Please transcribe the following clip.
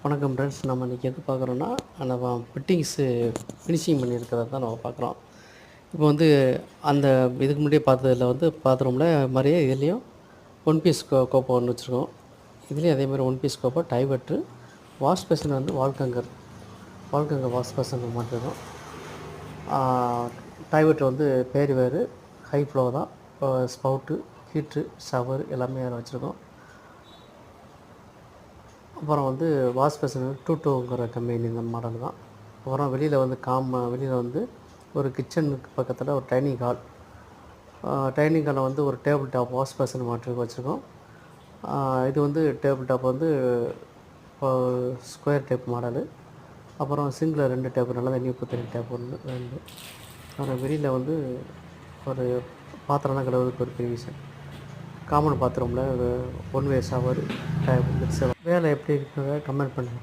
வணக்கம் ஃப்ரெண்ட்ஸ். நம்ம இன்றைக்கி எது பார்க்குறோன்னா, நம்ம ஃபிட்டிங்ஸு ஃபினிஷிங் பண்ணியிருக்கிறத தான் நம்ம பார்க்குறோம். இப்போ வந்து அந்த இதுக்கு முன்னாடியே பார்த்ததுல வந்து பாத்ரூமில் மாதிரியே இதுலேயும் ஒன் பீஸ் கோப்பை ஒன்று வச்சுருக்கோம். இதுலேயும் அதேமாதிரி ஒன் பீஸ் கோப்பை, டைவெட்ரு, வாஷ் பேஷன் வந்து வால்கங்கர் வாஷ் பேஷன் மாட்டிருக்கோம். டைவெட்ரு வந்து பேர் வேறு ஹை ஃப்ளோ தான். ஸ்பவுட்டு, ஹீட்ரு, ஷவர் எல்லாமே அதில் வச்சுருக்கோம். அப்புறம் வந்து வாஷ் பேஷன் 22ங்கிற கம்பெனி இந்த மாடல் தான். அப்புறம் வெளியில் வந்து வெளியில் வந்து ஒரு கிச்சனுக்கு பக்கத்தில் ஒரு டைனிங் ஹாலில் வந்து ஒரு டேபிள் டாப் வாஷ் பேஷன் மாட்டி வச்சுருக்கோம். இது வந்து டேபிள் டாப் வந்து ஸ்கொயர் டைப் மாடலு. அப்புறம் சிங்கில் 2 டேப், நல்லா தண்ணி ஊற்ற தண்ணி டேப் 2. அப்புறம் வெளியில் வந்து ஒரு பாத்திரம்லாம் கழுவுறதுக்கு ஒரு பெரிய விஷயம். காமன் பாத்ரூமில் ஒன் வே ஷவர், மிக்சர். வேலை எப்படி இருக்கிறத கமெண்ட் பண்ணுங்கள்.